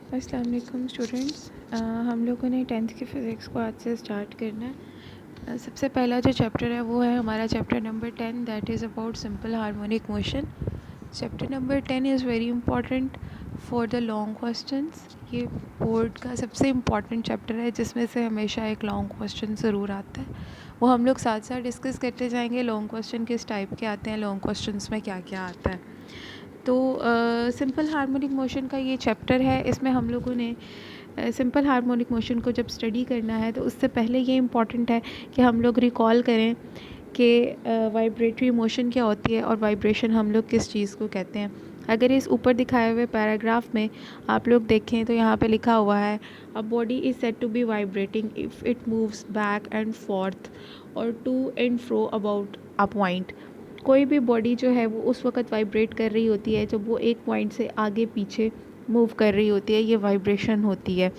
अस्सलाम वालेकुम स्टूडेंट्स। हम लोगों ने 10th की फ़िज़िक्स को आज से स्टार्ट करना है। सबसे पहला जो चैप्टर है वो है हमारा chapter number 10, that is about simple harmonic motion. Chapter number 10 is very important for the long questions. ये बोर्ड का सबसे इम्पॉर्टेंट चैप्टर है जिसमें से हमेशा एक लॉन्ग क्वेश्चन ज़रूर आता है। वो हम लोग साथ साथ डिस्कस करते जाएंगे, लॉन्ग क्वेश्चन किस टाइप के आते हैं, लॉन्ग क्वेश्चंस में क्या क्या आता है। तो सिंपल हार्मोनिक मोशन का ये चैप्टर है। इसमें हम लोगों ने सिंपल हार्मोनिक मोशन को जब स्टडी करना है तो उससे पहले ये इम्पॉर्टेंट है कि हम लोग रिकॉल करें कि वाइब्रेटरी मोशन क्या होती है और वाइब्रेशन हम लोग किस चीज़ को कहते हैं। अगर इस ऊपर दिखाए हुए पैराग्राफ में आप लोग देखें तो यहाँ पे लिखा हुआ है, a body is said to be vibrating if it moves back and forth और to and fro about a point. कोई भी बॉडी जो है वो उस वक्त वाइब्रेट कर रही होती है जब वो एक पॉइंट से आगे पीछे मूव कर रही होती है, ये वाइब्रेशन होती है।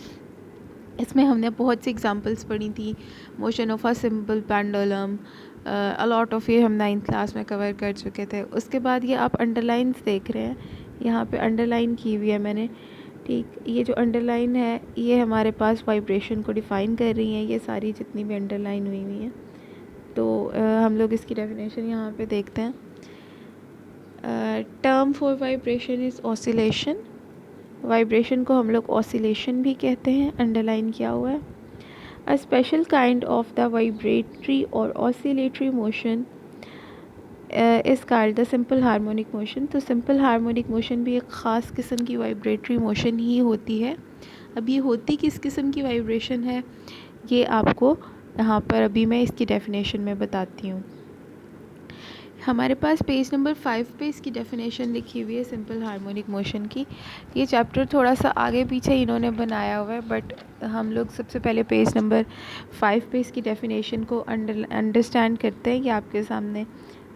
इसमें हमने बहुत सी एग्जांपल्स पढ़ी थी, motion of a simple pendulum, a lot of, ये हम 9th क्लास में कवर कर चुके थे। उसके बाद ये आप अंडरलाइंस देख रहे हैं, यहाँ पे अंडरलाइन की हुई है मैंने, ठीक। ये जो अंडरलाइन है ये हमारे पास वाइब्रेशन को डिफ़ाइन कर रही हैं, ये सारी जितनी भी अंडरलाइन हुई हुई हैं। तो हम लोग इसकी डेफिनेशन यहाँ पे देखते हैं। Term for vibration is oscillation. Vibration को हम लोग ऑसिलेशन भी कहते हैं, अंडरलाइन किया हुआ है। A special kind of the vibratory और oscillatory motion is called the simple harmonic motion. तो सिंपल हार्मोनिक मोशन भी एक ख़ास किस्म की वाइब्रेटरी मोशन ही होती है। अब ये होती किस किस्म की वाइब्रेशन है ये आपको यहाँ पर अभी मैं इसकी डेफिनेशन में बताती हूँ। हमारे पास पेज नंबर 5 पे इसकी डेफिनेशन लिखी हुई है सिंपल हार्मोनिक मोशन की। ये चैप्टर थोड़ा सा आगे पीछे इन्होंने बनाया हुआ है, बट हम लोग सबसे पहले पेज नंबर 5 पे इसकी डेफिनेशन को अंडरस्टैंड करते हैं। कि आपके सामने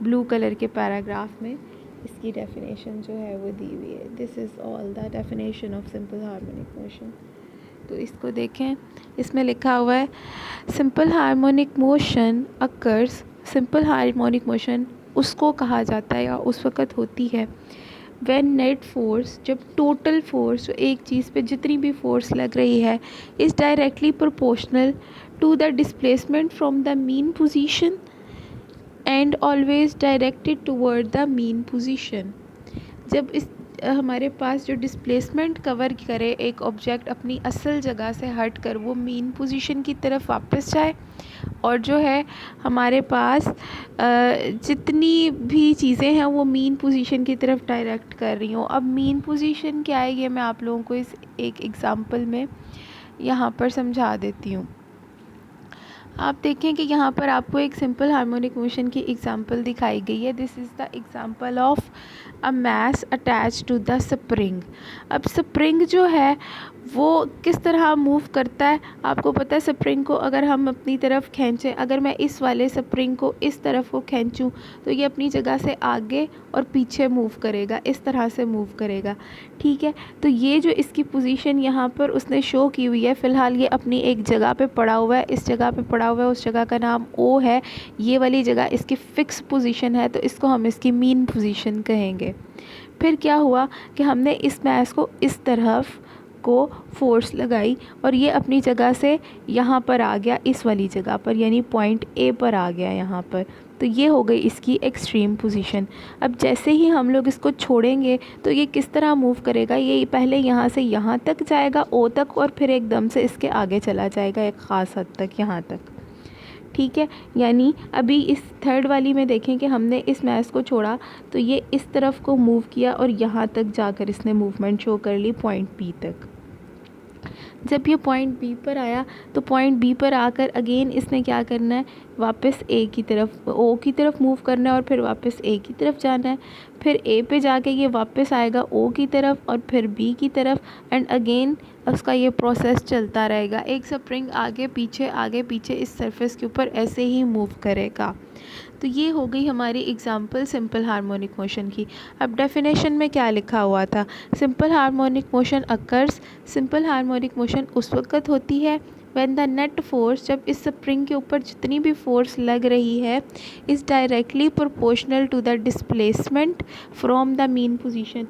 ब्लू कलर के पैराग्राफ में इसकी डेफिनेशन जो है वो दी हुई है। This is all the definition of simple harmonic motion. तो इसको देखें, इसमें लिखा हुआ है simple harmonic motion occurs. Simple harmonic motion उसको कहा जाता है या उस वक़्त होती है व्हेन नेट फोर्स, जब टोटल फोर्स, जो एक चीज़ पे जितनी भी फोर्स लग रही है, is directly proportional to the displacement from the mean position and always directed toward the mean position. जब इस हमारे पास जो डिस्प्लेसमेंट कवर करे एक ऑब्जेक्ट अपनी असल जगह से हट कर वो मीन पोजीशन की तरफ वापस जाए, और जो है हमारे पास जितनी भी चीज़ें हैं वो मीन पोजीशन की तरफ डायरेक्ट कर रही हूँ। अब मीन पोजीशन क्या है ये मैं आप लोगों को इस एक एग्ज़ाम्पल में यहाँ पर समझा देती हूँ। आप देखें कि यहाँ पर आपको एक सिंपल हार्मोनिक मोशन की एग्जांपल दिखाई गई है। This is the example of a mass attach to the spring. अब स्प्रिंग जो है वो किस तरह मूव करता है आपको पता है। स्प्रिंग को अगर हम अपनी तरफ खींचें, अगर मैं इस वाले स्प्रिंग को इस तरफ को खींचूं तो ये अपनी जगह से आगे और पीछे मूव करेगा, इस तरह से मूव करेगा, ठीक है। तो ये जो इसकी पोजीशन यहाँ पर उसने शो की हुई है, फ़िलहाल ये अपनी एक जगह पे पड़ा हुआ है, इस जगह पे पड़ा हुआ है, उस जगह का नाम ओ है, ये वाली जगह इसकी फ़िक्स पोजीशन है, तो इसको हम इसकी मीन पोजीशन कहेंगे। फिर क्या हुआ कि हमने इस मैस को इस तरफ को फोर्स लगाई और ये अपनी जगह से यहाँ पर आ गया, इस वाली जगह पर, यानी पॉइंट ए पर आ गया यहाँ पर। तो ये हो गई इसकी एक्सट्रीम पोजीशन। अब जैसे ही हम लोग इसको छोड़ेंगे तो ये किस तरह मूव करेगा, ये पहले यहाँ से यहाँ तक जाएगा ओ तक, और फिर एकदम से इसके आगे चला जाएगा एक ख़ास हद तक, यहाँ तक, ठीक है। यानी अभी इस थर्ड वाली में देखें कि हमने इस मैस को छोड़ा तो ये इस तरफ को मूव किया और यहाँ तक जाकर इसने मूवमेंट शो कर ली पॉइंट बी तक। जब ये पॉइंट बी पर आया तो पॉइंट बी पर आकर अगेन इसने क्या करना है, वापस ए की तरफ, ओ की तरफ मूव करना है और फिर वापस ए की तरफ जाना है। फिर ए पे जाके ये वापस आएगा ओ की तरफ और फिर बी की तरफ, एंड अगेन उसका ये प्रोसेस चलता रहेगा। एक स्प्रिंग आगे पीछे इस सरफेस के ऊपर ऐसे ही मूव करेगा। तो ये हो गई हमारी एग्जांपल सिंपल हार्मोनिक मोशन की। अब डेफिनेशन में क्या लिखा हुआ था, simple harmonic motion occurs. Simple harmonic motion उस वक़्त होती है व्हेन द नेट फोर्स, जब इस स्प्रिंग के ऊपर जितनी भी फोर्स लग रही है, is directly proportional to the displacement from the mean position.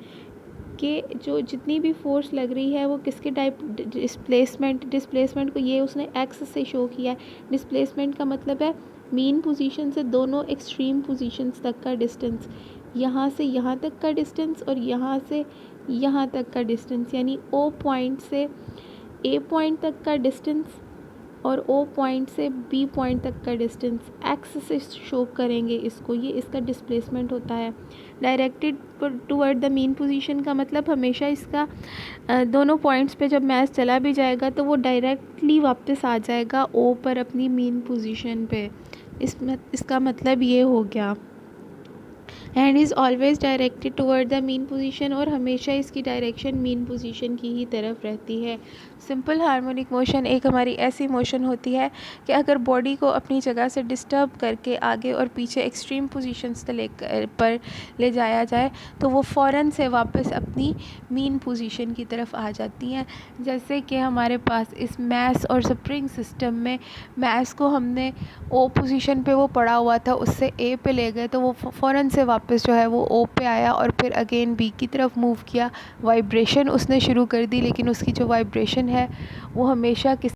कि जो जितनी भी फोर्स लग रही है वो किसके टाइप डिस्प्लेसमेंट को ये उसने एक्स से शो किया है। डिस्प्लेसमेंट का मतलब है मीन पोजीशन से दोनों एक्सट्रीम पोजीशंस तक का डिस्टेंस, यहाँ से यहाँ तक का डिस्टेंस और यहाँ से यहाँ तक का डिस्टेंस, यानी ओ पॉइंट से ए पॉइंट तक का डिस्टेंस और ओ पॉइंट से बी पॉइंट तक का डिस्टेंस एक्स से शो करेंगे इसको, ये इसका डिस्प्लेसमेंट होता है। Directed toward the mean position का मतलब हमेशा इसका दोनों पॉइंट्स पे जब मैच चला भी जाएगा तो वो डायरेक्टली वापस आ जाएगा ओ पर अपनी मीन पोजीशन पे। इसका मतलब ये हो गया। And is always directed toward the mean position, और हमेशा इसकी डायरेक्शन मीन पोजीशन की ही तरफ रहती है। सिंपल हार्मोनिक मोशन एक हमारी ऐसी मोशन होती है कि अगर बॉडी को अपनी जगह से डिस्टर्ब करके आगे और पीछे एक्सट्रीम पोजीशंस पर ले जाया जाए तो वो फ़ौरन से वापस अपनी मीन पोजीशन की तरफ आ जाती हैं। जैसे कि हमारे पास इस मैस और स्प्रिंग सिस्टम में मैस को हमने ओ पोजीशन पे वो पड़ा हुआ था उससे ए पे ले गए तो वो फ़ौरन से वापस जो है वो ओ पे आया और फिर अगेन बी की तरफ मूव किया। वाइब्रेशन उसने शुरू कर दी, लेकिन उसकी जो वाइब्रेशन है वो हमेशा किस